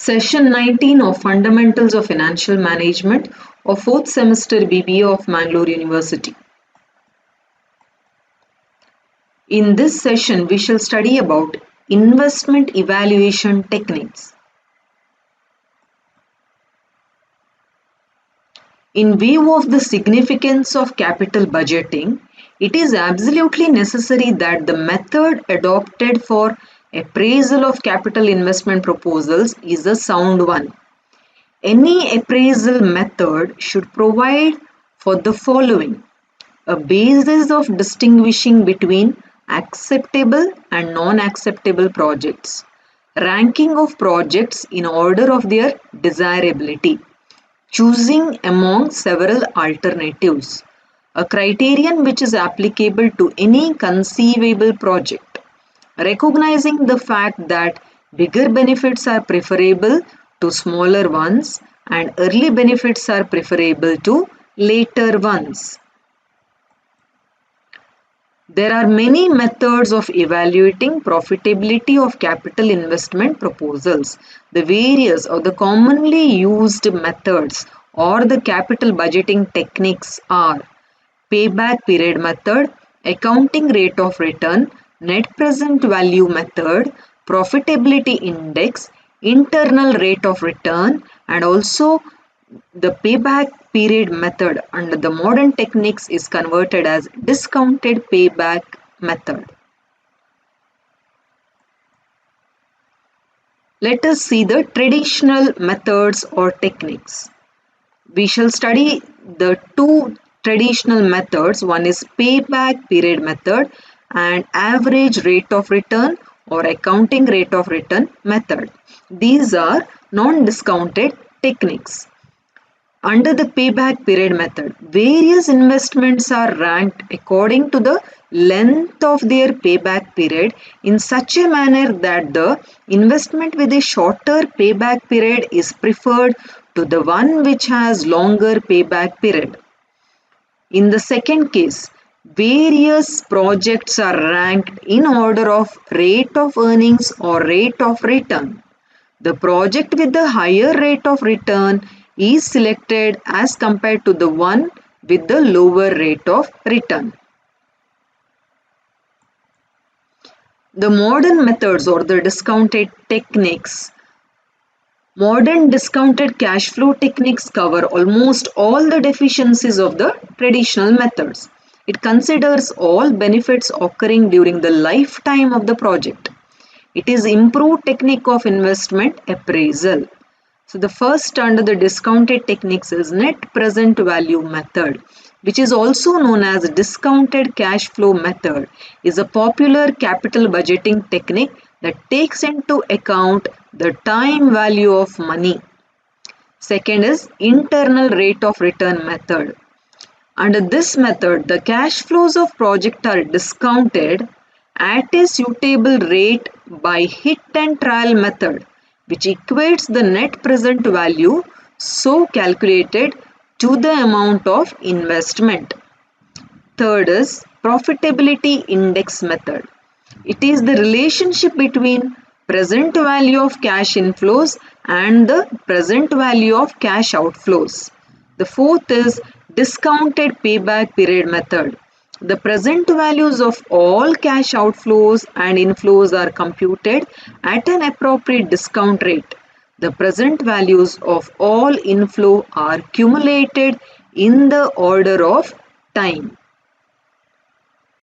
Session 19 of Fundamentals of Financial Management of 4th semester BBA of Mangalore University. In this session, we shall study about investment evaluation techniques. In view of the significance of capital budgeting, it is absolutely necessary that the method adopted for appraisal of capital investment proposals is a sound one. Any appraisal method should provide for the following: a basis of distinguishing between acceptable and non-acceptable projects, ranking of projects in order of their desirability, choosing among several alternatives, a criterion which is applicable to any conceivable project, recognizing the fact that bigger benefits are preferable to smaller ones and early benefits are preferable to later ones. There are many methods of evaluating profitability of capital investment proposals. The various or the commonly used methods or the capital budgeting techniques are payback period method, accounting rate of return, net present value method, profitability index, internal rate of return, and also the payback period method under the modern techniques is converted as discounted payback method. Let us see the traditional methods or techniques. We shall study the two traditional methods. One is payback period method and average rate of return or accounting rate of return method. These are non-discounted techniques. Under the payback period method, various investments are ranked according to the length of their payback period in such a manner that the investment with a shorter payback period is preferred to the one which has longer payback period. In the second case, various projects are ranked in order of rate of earnings or rate of return. The project with the higher rate of return is selected as compared to the one with the lower rate of return. The modern methods or the discounted techniques. Modern discounted cash flow techniques cover almost all the deficiencies of the traditional methods. It considers all benefits occurring during the lifetime of the project. It is improved technique of investment appraisal. So the first under the discounted techniques is net present value method, which is also known as discounted cash flow method, is a popular capital budgeting technique that takes into account the time value of money. Second is internal rate of return method. Under this method, the cash flows of project are discounted at a suitable rate by hit and trial method, which equates the net present value so calculated to the amount of investment. Third is profitability index method. It is the relationship between present value of cash inflows and the present value of cash outflows. The fourth is discounted payback period method. The present values of all cash outflows and inflows are computed at an appropriate discount rate. The present values of all inflow are cumulated in the order of time.